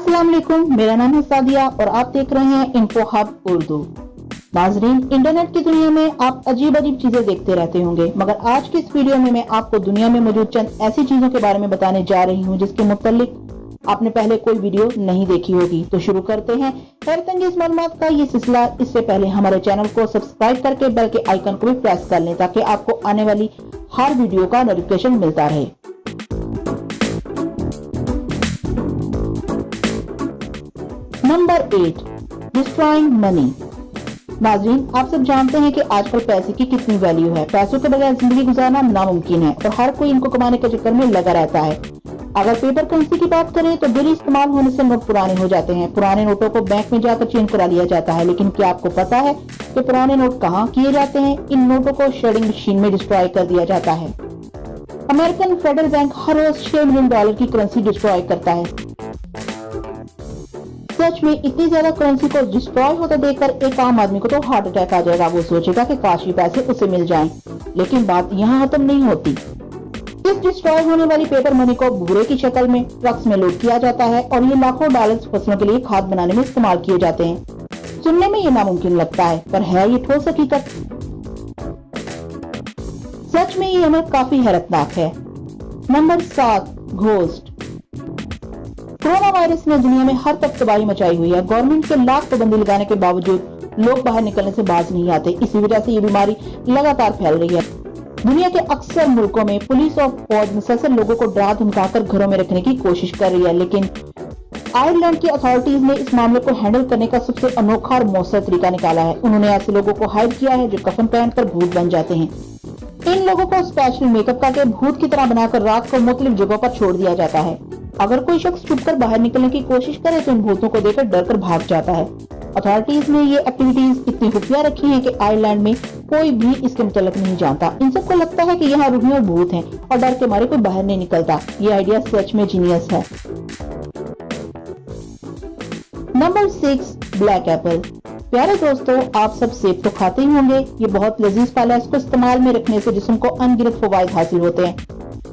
अस्सलाम वालेकुम, मेरा नाम है सादिया और आप देख रहे हैं infoHubUrdu। नाजरीन, इंटरनेट की दुनिया में आप अजीब अजीब चीजें देखते रहते होंगे, मगर आज की इस वीडियो में मैं आपको दुनिया में मौजूद चंद ऐसी चीजों के बारे में बताने जा रही हूँ जिसके मुतालिक आपने पहले कोई वीडियो नहीं देखी होगी। तो शुरू करते हैं हैरतअंगेज मालूमात का ये सिलसिला। इससे पहले हमारे चैनल को सब्सक्राइब करके बेल के आइकन को भी प्रेस कर लें ताकि आपको आने वाली हर वीडियो का नोटिफिकेशन मिलता रहे। Number 8, destroying money. नाज़रीन, आप सब जानते हैं कि आजकल पैसे की कितनी वैल्यू है। पैसों के बगैर जिंदगी गुजारना नामुमकिन है और हर कोई इनको कमाने के चक्कर में लगा रहता है। अगर पेपर करेंसी की बात करें तो डेली इस्तेमाल होने से नोट पुराने हो जाते हैं। पुराने नोटों को बैंक में जाकर चेंज करा लिया जाता है, लेकिन क्या आपको पता है कि पुराने नोट कहाँ किए जाते हैं? इन नोटों को शेडिंग मशीन में डिस्ट्रॉय कर दिया जाता है। अमेरिकन फेडरल बैंक हर रोज $6 मिलियन की करेंसी डिस्ट्रॉय करता है। सच में इतनी ज्यादा करेंसी को डिस्ट्रॉय होता देखकर एक आम आदमी को तो हार्ट अटैक आ जाएगा। वो सोचेगा कि काश ये पैसे उसे मिल जाएं। लेकिन बात यहाँ खत्म नहीं होती। इस डिस्ट्रॉय होने वाली पेपर मनी को भूरे की शक्ल में ट्रक्स में लोड किया जाता है और ये लाखों डॉलर्स फसलों के लिए खाद बनाने में इस्तेमाल किए जाते हैं। सुनने में ये नामुमकिन लगता है, पर है ये ठोस हकीकत। सच में ये अमल काफी हैरतनाक है। Number 7, ghost. कोरोना वायरस ने दुनिया में हर तरफ तबाही मचाई हुई है। गवर्नमेंट के लाख पाबंदी लगाने के बावजूद लोग बाहर निकलने से बाज नहीं आते। इसी वजह से ये बीमारी लगातार फैल रही है। दुनिया के अक्सर मुल्कों में पुलिस और फौज मुसलसल लोगों को डरा धमकाकर घरों में रखने की कोशिश कर रही है, लेकिन आयरलैंड की अथॉरिटीज ने इस मामले को हैंडल करने का सबसे अनोखा और मौसर तरीका निकाला है। उन्होंने ऐसे लोगों को हायर किया है जो कफन पहनकर भूत बन जाते हैं। इन लोगों को स्पेशल मेकअप करके भूत की तरह बनाकर रात को मुख्तलिफ जगहों पर छोड़ दिया जाता है। अगर कोई शख्स छुपकर बाहर निकलने की कोशिश करे तो इन भूतों को देखकर डरकर भाग जाता है। अथॉरिटीज ने ये एक्टिविटीज इतनी खुफिया रखी हैं कि आयरलैंड में कोई भी इसके मुतल्लिक नहीं जानता। इन सबको लगता है कि यहाँ रूहियां और भूत हैं और डर के मारे कोई बाहर नहीं निकलता। ये आइडिया सच में जीनियस है। Number 6, black Apple. प्यारे दोस्तों, आप सब सेब तो खाते ही होंगे। ये बहुत लजीज फल है। इसको इस्तेमाल में रखने से जिस्म को अनगिनत फवाइद हासिल होते हैं।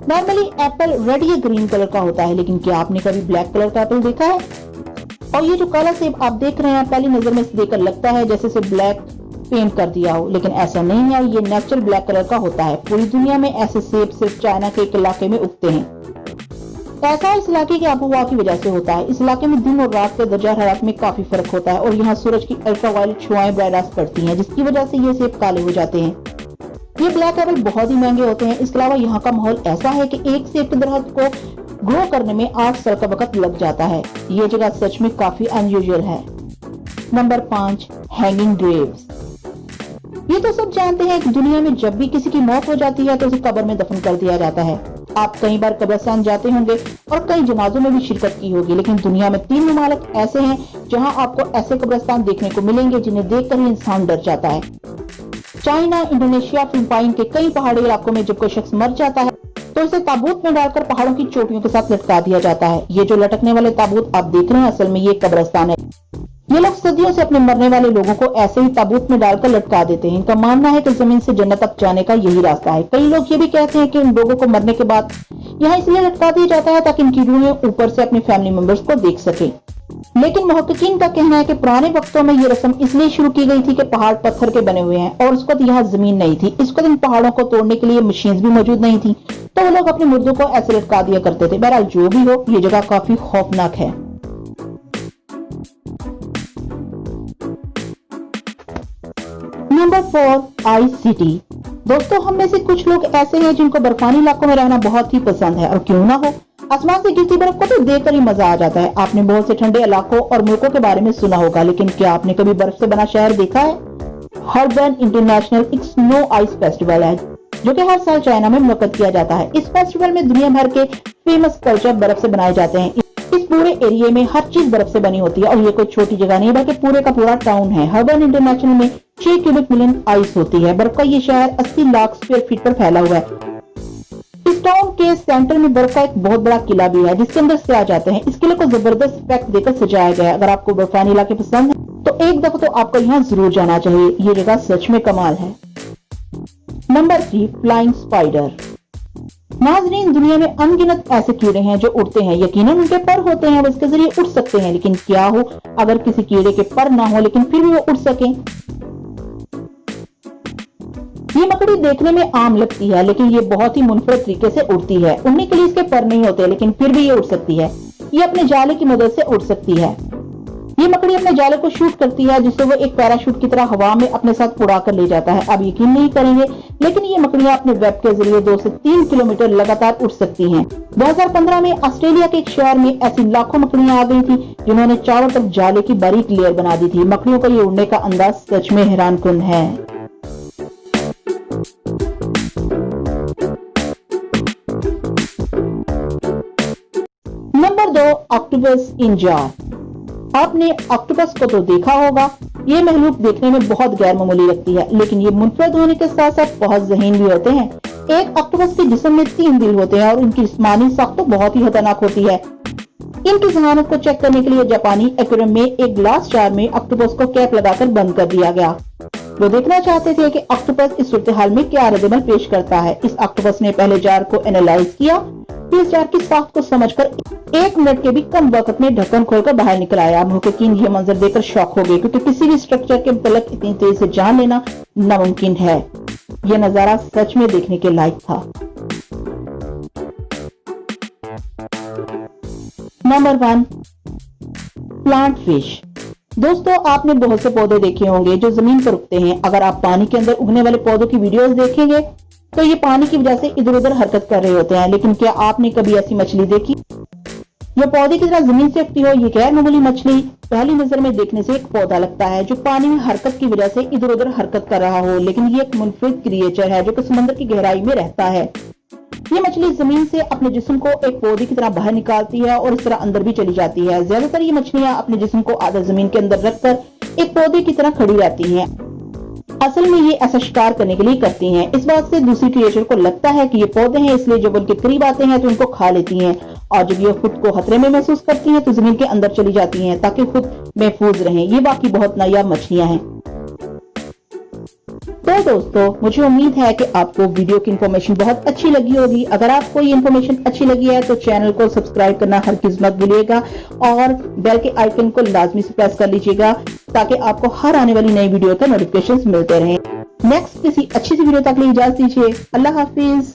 नॉर्मली एप्पल रेड या ग्रीन कलर का होता है, लेकिन क्या आपने कभी ब्लैक कलर का एप्पल देखा है? और ये जो काला सेब आप देख रहे हैं, पहली नजर में इसे देखकर लगता है जैसे इसे ब्लैक पेंट कर दिया हो, लेकिन ऐसा नहीं है। ये नेचुरल ब्लैक कलर का होता है। पूरी दुनिया में ऐसे सेब सिर्फ चाइना के एक इलाके में उगते हैं। ऐसा इस इलाके की आबोहवा की वजह से होता है। इस इलाके में दिन और रात के दर्जा हरारत में काफी फर्क होता है और यहाँ सूरज की अल्ट्रावायलेट छुआएं बराह रास्त पड़ती हैं, जिसकी वजह से ये सेब काले हो जाते हैं। ये ब्लैक एप्पल बहुत ही महंगे होते हैं। इसके अलावा यहाँ का माहौल ऐसा है कि एक सेब के दरख्त को ग्रो करने में 8 साल का वक्त लग जाता है। ये जगह सच में काफी अनयूजुअल है। Number 5, hanging Graves. ये तो सब जानते हैं कि दुनिया में जब भी किसी की मौत हो जाती है तो उसे कब्र में दफन कर दिया जाता है। आप कई बार कब्रिस्तान जाते होंगे और कई जनाजों में भी शिरकत की होगी, लेकिन दुनिया में 3 ममालिक ऐसे हैं जहां आपको ऐसे कब्रिस्तान देखने को मिलेंगे जिन्हें देखकर ही इंसान डर जाता है। चाइना, इंडोनेशिया, फिलिपाइन के कई पहाड़ी इलाकों में जब कोई शख्स मर जाता है तो उसे ताबूत में डालकर पहाड़ों की चोटियों के साथ लटका दिया जाता है। ये जो लटकने वाले ताबूत आप देख रहे हैं, असल में ये कब्रिस्तान है। ये लोग सदियों से अपने मरने वाले लोगों को ऐसे ही ताबूत में डालकर लटका देते हैं। इनका मानना है कि जमीन से जन्नत तक जाने का यही रास्ता है। कई लोग ये भी कहते हैं कि इन लोगों को मरने के बाद यहाँ इसलिए लटका दिया जाता है ताकि इनकी रूहें ऊपर से अपने फैमिली मेंबर्स को देख सके। लेकिन मुहक्किकीन का कहना है कि पुराने वक्तों में ये रस्म इसलिए शुरू की गई थी कि पहाड़ पत्थर के बने हुए हैं और उस वक्त यहाँ जमीन नहीं थी। इस वक्त इन पहाड़ों को तोड़ने के लिए मशीन भी मौजूद नहीं थी, तो वो लोग अपने मुर्दों को ऐसे लटका दिया करते थे। बहरहाल जो भी हो, ये जगह काफी खौफनाक है। Number 4, ice city. दोस्तों, हम में से कुछ लोग ऐसे हैं जिनको बर्फानी इलाकों में रहना बहुत ही पसंद है, और क्यों ना हो। आसमान से गिरती बर्फ को तो देखकर ही मजा आ जाता है। आपने बहुत से ठंडे इलाकों और मुल्कों के बारे में सुना होगा, लेकिन क्या आपने कभी बर्फ से बना शहर देखा है? हर्बन इंटरनेशनल एक स्नो आइस फेस्टिवल है जो कि हर साल चाइना में मुनक्कद किया जाता है। इस फेस्टिवल में दुनिया भर के फेमस कल्चर बर्फ से बनाए जाते हैं। इस पूरे एरिया में हर चीज बर्फ से बनी होती है और ये कोई छोटी जगह नहीं बल्कि पूरे का पूरा टाउन है। हर्बन इंटरनेशनल में 6 क्यूबिक मिलियन आइस होती है। बर्फ का ये शहर 80 लाख स्क्वायर फीट पर फैला हुआ है। इस टाउन के सेंटर में बर्फ का एक बहुत बड़ा किला भी है जिसके अंदर से आ जाते हैं। इस किले को जबरदस्त इफेक्ट देकर सजाया गया है। अगर आपको बर्फानी इलाके पसंद है तो एक दफा तो आपको यहाँ जरूर जाना चाहिए। ये जगह सच में कमाल है। Number 3, flying spider. नाज़रीन, दुनिया में अनगिनत ऐसे कीड़े हैं जो उड़ते हैं। यकीनन उनके पर होते हैं, वो इसके जरिए उड़ सकते हैं, लेकिन क्या हो अगर किसी कीड़े के पर ना हो लेकिन फिर भी वो उड़ सके। ये मकड़ी देखने में आम लगती है, लेकिन ये बहुत ही मुनफरद तरीके से उड़ती है। उड़ने के लिए इसके पर नहीं होते, लेकिन फिर भी ये उड़ सकती है। ये अपने जाले की मदद से उड़ सकती है। ये मकड़ी अपने जाले को शूट करती है, जिससे वो एक पैराशूट की तरह हवा में अपने साथ उड़ा कर ले जाता है। आप यकीन नहीं करेंगे, लेकिन ये मकड़ियां अपने वेब के जरिए 2 से 3 किलोमीटर लगातार उड़ सकती हैं। 2015 में ऑस्ट्रेलिया के एक शहर में ऐसी लाखों मकड़ियां आ गई थी, जिन्होंने चारों तरफ जाले की बारीक लेयर बना दी थी। मकड़ियों का ये उड़ने का अंदाज सच में हैरानकुन है। नंबर 2, ऑक्टोपस इन जार। आपने ऑक्टोपस को तो देखा होगा। ये महलूक देखने में बहुत गैर मामूली लगती है, लेकिन ये मुनफरद होने के साथ साथ बहुत जहीन भी होते हैं। एक ऑक्टोपस के जिस्म में 3 दिल होते हैं और उनकी जिस्मानी साख्त तो बहुत ही खतरनाक होती है। इनकी जहानत को चेक करने के लिए जापानी एक्वेरियम में एक ग्लास जार में ऑक्टोपस को कैप लगाकर बंद कर दिया गया। वो देखना चाहते थे कि ऑक्टोपस इस सूरत हाल में क्या रद्द-ए-अमल पेश करता है। इस ऑक्टोपस ने पहले जार को एनालाइज किया, फिर जार की साख्त को समझकर 1 मिनट के भी कम वक्त में ढक्कन खोलकर बाहर निकल आया। मुहक्किकीन ये मंजर देखकर शॉक हो गए, क्योंकि किसी भी स्ट्रक्चर के मुतल्लिक इतनी तेजी से जान लेना नामुमकिन है। यह नजारा सच में देखने के लायक था। Number 1, plant fish. दोस्तों, आपने बहुत से पौधे देखे होंगे जो जमीन पर उगते हैं। अगर आप पानी के अंदर उगने वाले पौधों की वीडियोस देखेंगे तो ये पानी की वजह से इधर उधर हरकत कर रहे होते हैं। लेकिन क्या आपने कभी ऐसी मछली देखी जो पौधे की तरह जमीन से उगती हो? ये गैर मामूली मछली पहली नजर में देखने से एक पौधा लगता है जो पानी में हरकत की वजह से इधर उधर हरकत कर रहा हो, लेकिन ये एक मुनफरिद क्रिएचर है जो कि समुद्र की गहराई में रहता है। ये मछली जमीन से अपने जिस्म को एक पौधे की तरह बाहर निकालती है और इस तरह अंदर भी चली जाती है। ज्यादातर ये मछलियां अपने जिस्म को आधा जमीन के अंदर रखकर एक पौधे की तरह खड़ी रहती हैं। असल में ये ऐसा शिकार करने के लिए करती हैं। इस बात से दूसरी क्रिएचर को लगता है कि ये पौधे हैं, इसलिए जब उनके करीब आते हैं तो उनको खा लेती हैं, और जब ये खुद को खतरे में महसूस करती हैं तो जमीन के अंदर चली जाती हैं ताकि खुद महफूज रहें। ये वाकई बहुत नायाब मछलियां हैं। तो दोस्तों, मुझे उम्मीद है कि आपको वीडियो की इन्फॉर्मेशन बहुत अच्छी लगी होगी। अगर आपको ये इन्फॉर्मेशन अच्छी लगी है तो चैनल को सब्सक्राइब करना हरगिज़ मत भूलिएगा और बेल के आइकन को लाजमी से प्रेस कर लीजिएगा ताकि आपको हर आने वाली नई वीडियो का नोटिफिकेशन मिलते रहें। नेक्स्ट किसी अच्छी सी वीडियो तक लिए इजाजत दीजिए। अल्लाह हाफिज।